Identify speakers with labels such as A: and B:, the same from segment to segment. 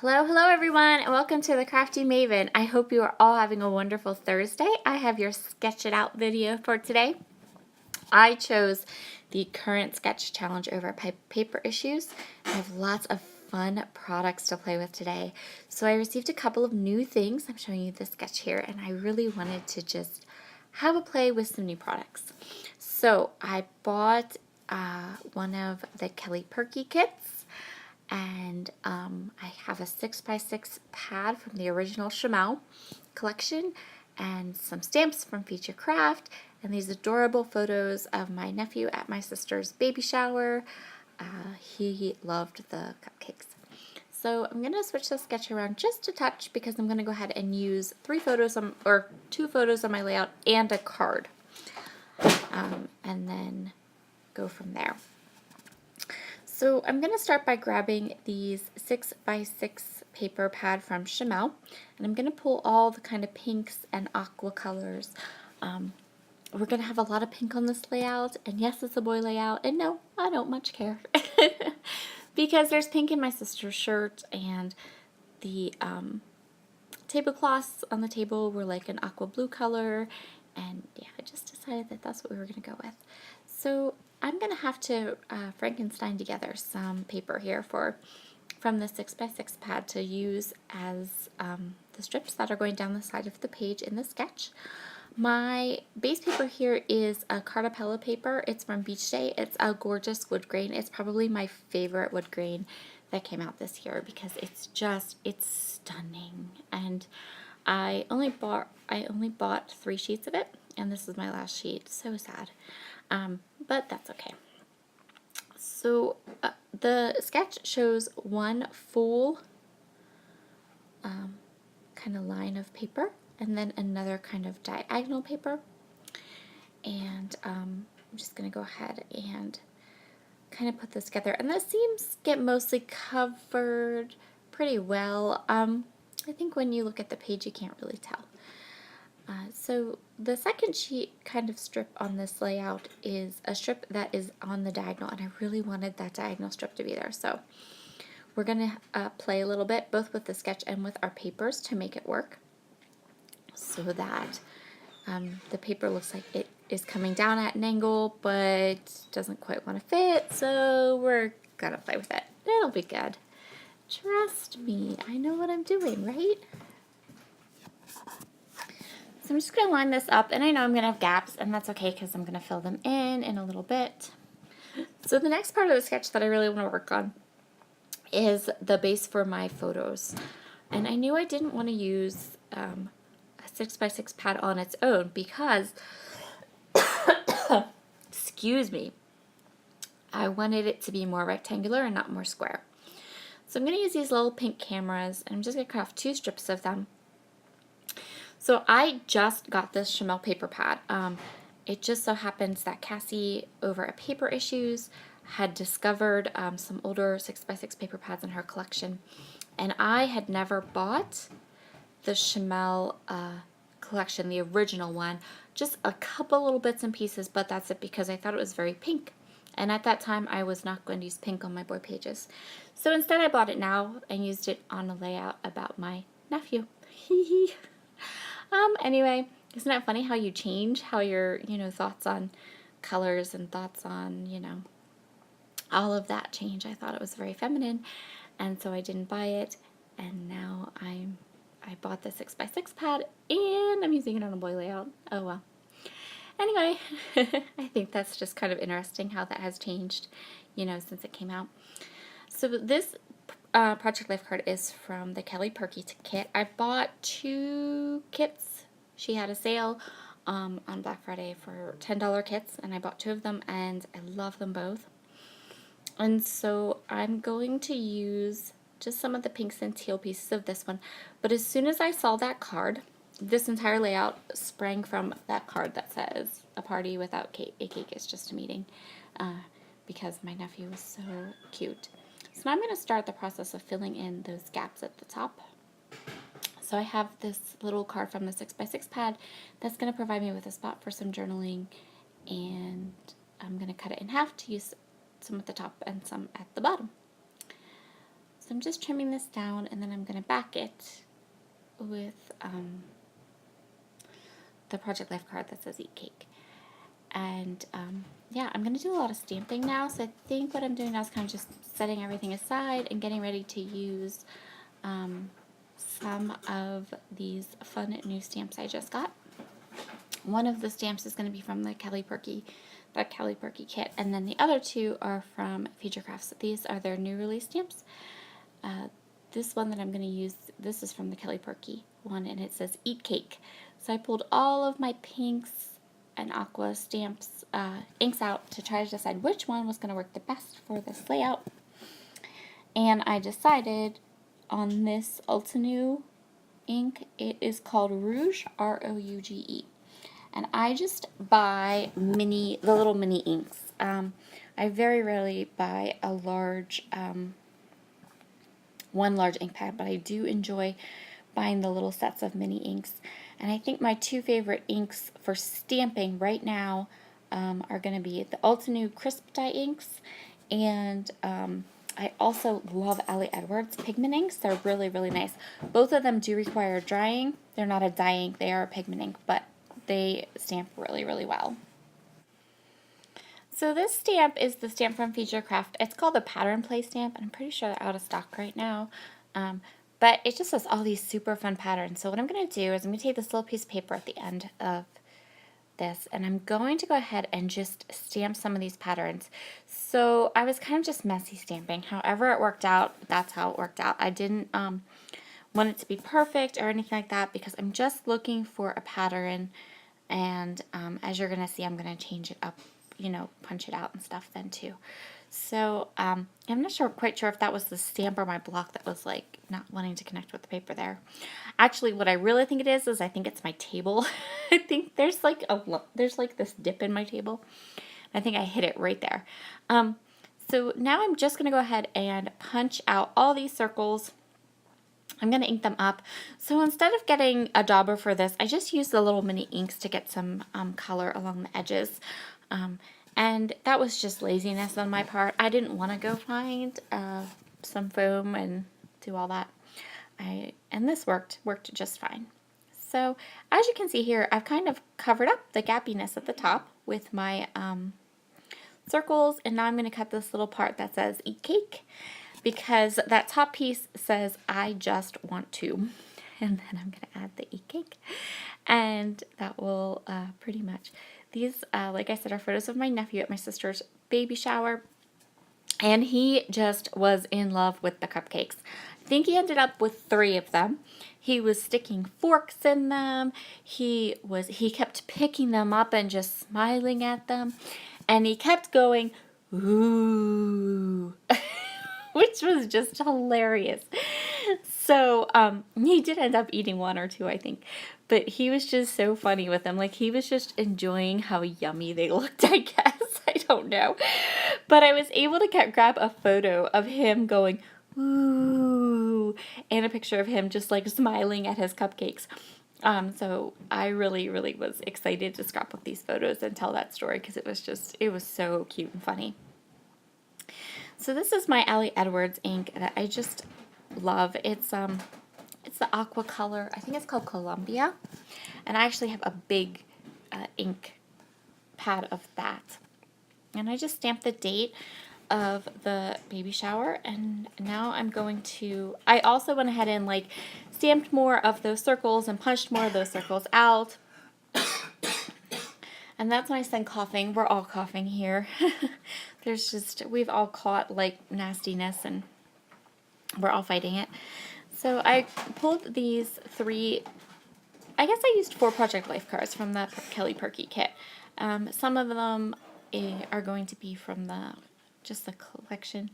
A: Hello everyone, and welcome to the Crafty Maven. I hope you are all having a wonderful Thursday. I have your Sketch It Out video for today. I chose the current sketch challenge over paper issues. I have lots of fun products to play with today. So I received a couple of new things. I'm showing you the sketch here, and I really wanted to just have a play with some new products. So I bought one of the Kelly Perky kits. And I have a 6x6 pad from the original Chamel collection and some stamps from Feature Craft and these adorable photos of my nephew at my sister's baby shower. He loved the cupcakes. So I'm going to switch the sketch around just a touch because I'm going to go ahead and use two photos on my layout and a card, and then go from there. So I'm going to start by grabbing these 6x6 paper pad from Chamel, and I'm going to pull all the kind of pinks and aqua colors. We're going to have a lot of pink on this layout, and yes, it's a boy layout, and no, I don't much care. Because there's pink in my sister's shirt, and the tablecloths on the table were like an aqua blue color, and yeah, I just decided that that's what we were going to go with. So I'm going to have to Frankenstein together some paper here from the 6x6 pad to use as the strips that are going down the side of the page in the sketch. My base paper here is a Cartapella paper. It's from Beach Day. It's a gorgeous wood grain. It's probably my favorite wood grain that came out this year because it's stunning. And I only bought 3 sheets of it, and this is my last sheet. So sad. But that's okay. So the sketch shows one full kind of line of paper and then another kind of diagonal paper. And I'm just going to go ahead and kind of put this together. And the seams get mostly covered pretty well. I think when you look at the page you can't really tell. So the second sheet kind of strip on this layout is a strip that is on the diagonal, and I really wanted that diagonal strip to be there. So we're going to play a little bit, both with the sketch and with our papers, to make it work so that the paper looks like it is coming down at an angle, but doesn't quite want to fit, so we're going to play with it. It'll be good. Trust me, I know what I'm doing, right? So I'm just going to line this up, and I know I'm going to have gaps, and that's okay because I'm going to fill them in a little bit. So the next part of the sketch that I really want to work on is the base for my photos. And I knew I didn't want to use a 6x6 pad on its own because, excuse me, I wanted it to be more rectangular and not more square. So I'm going to use these little pink cameras, and I'm just going to craft 2 strips of them. So I just got this Chamel paper pad. It just so happens that Cassie over at Paper Issues had discovered some older 6x6 paper pads in her collection, and I had never bought the Chamel collection, the original one, just a couple little bits and pieces, but that's it because I thought it was very pink. And at that time, I was not going to use pink on my boy pages. So instead I bought it now and used it on a layout about my nephew. Anyway, isn't it funny how you change, how your, thoughts on colors and thoughts on, all of that change. I thought it was very feminine, and so I didn't buy it, and now I bought the 6x6 pad, and I'm using it on a boy layout. Oh well. Anyway, I think that's just kind of interesting how that has changed, since it came out. So this Project Life card is from the Kelly Perky kit. I bought 2 kits. She had a sale on Black Friday for $10 kits, and I bought 2 of them, and I love them both. And so I'm going to use just some of the pinks and teal pieces of this one. But as soon as I saw that card, this entire layout sprang from that card that says, "A party without cake, a cake is just a meeting," because my nephew was so cute. So now I'm going to start the process of filling in those gaps at the top. So I have this little card from the 6x6 pad that's going to provide me with a spot for some journaling, and I'm going to cut it in half to use some at the top and some at the bottom. So I'm just trimming this down, and then I'm going to back it with the Project Life card that says Eat Cake. And yeah, I'm going to do a lot of stamping now, so I think what I'm doing now is kind of just setting everything aside and getting ready to use some of these fun new stamps I just got. One of the stamps is going to be from the Kelly Perky kit, and then the other two are from Future Crafts. These are their new release stamps. This one that I'm going to use, this is from the Kelly Perky one, and it says Eat Cake. So I pulled all of my pinks and aqua stamps, inks out to try to decide which one was going to work the best for this layout. And I decided on this Ultinew ink. It is called Rouge, R-O-U-G-E. And I just buy the little mini inks. I very rarely buy a large, one large ink pad, but I do enjoy buying the little sets of mini inks. And I think my two favorite inks for stamping right now are going to be the Ultinew Crisp Dye inks, and I also love Ellie Edwards pigment inks. They're really, really nice. Both of them do require drying. They're not a dye ink, they are a pigment ink, but they stamp really, really well. So this stamp is the stamp from Future Craft. It's called the Pattern Play stamp, and I'm pretty sure they're out of stock right now. But it just has all these super fun patterns. So what I'm going to do is I'm going to take this little piece of paper at the end of this, and I'm going to go ahead and just stamp some of these patterns. So I was kind of just messy stamping. However it worked out, that's how it worked out. I didn't want it to be perfect or anything like that, because I'm just looking for a pattern, and as you're going to see, I'm going to change it up, you know, punch it out and stuff then too. So I'm not quite sure if that was the stamp or my block that was like not wanting to connect with the paper there. Actually, what I really think it is I think it's my table. I think there's like this dip in my table. I think I hit it right there. So now I'm just going to go ahead and punch out all these circles. I'm going to ink them up. So instead of getting a dauber for this, I just used the little mini inks to get some color along the edges. And that was just laziness on my part. I didn't want to go find some foam and do all that. And this worked just fine. So as you can see here, I've kind of covered up the gappiness at the top with my circles. And now I'm going to cut this little part that says Eat Cake, because that top piece says I just want to. And then I'm going to add the Eat Cake. And that will pretty much... These, like I said, are photos of my nephew at my sister's baby shower, and he just was in love with the cupcakes. I think he ended up with 3 of them. He was sticking forks in them. He kept picking them up and just smiling at them, and he kept going, ooh, which was just hilarious. So he did end up eating 1 or 2, I think. But he was just so funny with them. Like, he was just enjoying how yummy they looked, I guess. I don't know. But I was able to grab a photo of him going, ooh, and a picture of him just, like, smiling at his cupcakes. So I really, really was excited to scrapbook these photos and tell that story, because it was so cute and funny. So this is my Ellie Edwards ink that I just love. It's the aqua color. I think it's called Columbia. And I actually have a big ink pad of that. And I just stamped the date of the baby shower. And now I'm going to... I also went ahead and like stamped more of those circles and punched more of those circles out. And that's when I said coughing. We're all coughing here. We've all caught like nastiness, and we're all fighting it. So I pulled these 3, I guess I used 4 Project Life cards from the Kelly Perky kit. Some of them are going to be from just the collection,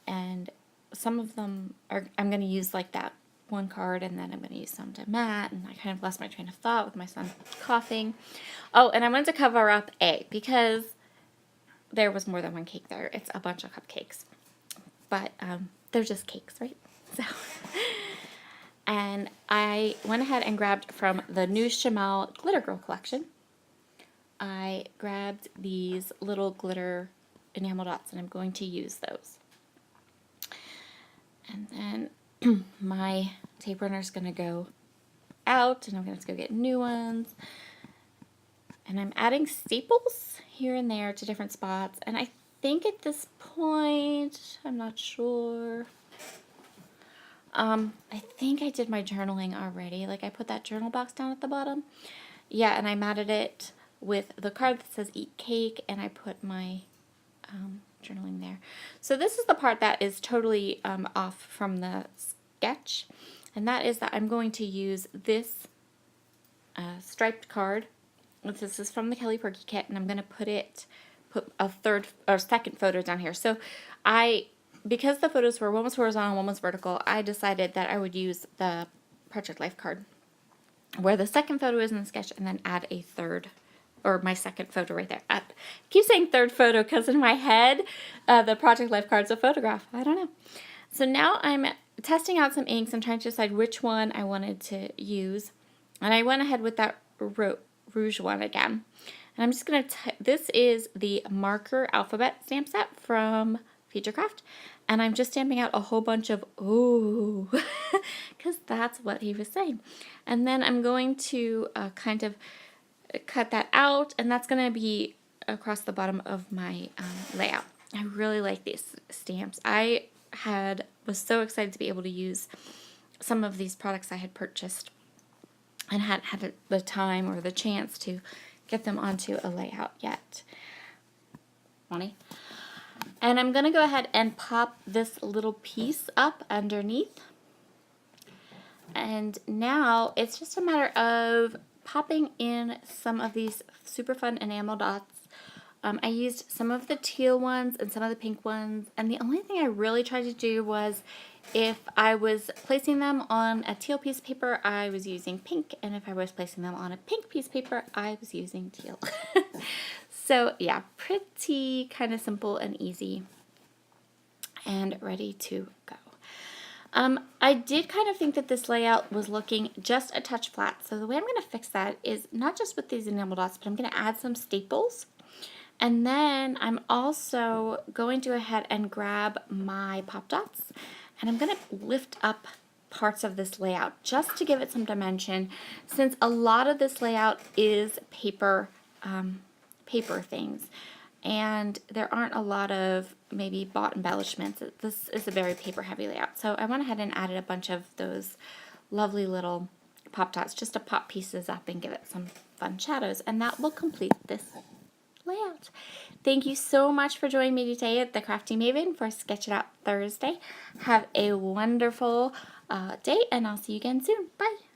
A: and some of them I'm going to use like that 1 card, and then I'm going to use some to Matt, and I kind of lost my train of thought with my son coughing. Oh, and I wanted to cover up A, because there was more than 1 cake there. It's a bunch of cupcakes, but they're just cakes, right? So, and I went ahead and grabbed from the new Chamel Glitter Girl collection. I grabbed these little glitter enamel dots, and I'm going to use those. And then my tape runner is going to go out, and I'm going to have to go get new ones. And I'm adding staples here and there to different spots. And I think at this point, I'm not sure. I think I did my journaling already. Like I put that journal box down at the bottom. Yeah, and I matted it with the card that says eat cake, and I put my journaling there. So this is the part that is totally off from the sketch, and that is that I'm going to use this striped card. This is from the Kelly Perky kit, and I'm going to put a third or second photo down here. So because the photos were, one was horizontal, one was vertical, I decided that I would use the Project Life card where the second photo is in the sketch, and then add a third, or my second photo right there. I keep saying third photo because in my head, the Project Life card's a photograph. I don't know. So now I'm testing out some inks. I'm trying to decide which one I wanted to use. And I went ahead with that Rouge one again. And I'm just going to, this is the marker alphabet stamp set from Craft, and I'm just stamping out a whole bunch of ooh, because that's what he was saying. And then I'm going to kind of cut that out, and that's going to be across the bottom of my layout. I really like these stamps. I was so excited to be able to use some of these products I had purchased and hadn't had the time or the chance to get them onto a layout yet. Funny. And I'm going to go ahead and pop this little piece up underneath. And now it's just a matter of popping in some of these super fun enamel dots. I used some of the teal ones and some of the pink ones. And the only thing I really tried to do was if I was placing them on a teal piece of paper, I was using pink. And if I was placing them on a pink piece of paper, I was using teal. So yeah, pretty kind of simple and easy and ready to go. I did kind of think that this layout was looking just a touch flat. So the way I'm going to fix that is not just with these enamel dots, but I'm going to add some staples. And then I'm also going to go ahead and grab my pop dots, and I'm going to lift up parts of this layout just to give it some dimension, since a lot of this layout is paper things, and there aren't a lot of maybe bought embellishments. This is a very paper heavy layout, so I went ahead and added a bunch of those lovely little pop dots just to pop pieces up and give it some fun shadows, and that will complete this layout. Thank you so much for joining me today at the Crafty Maven for Sketch It Out Thursday. Have a wonderful day, and I'll see you again soon. Bye!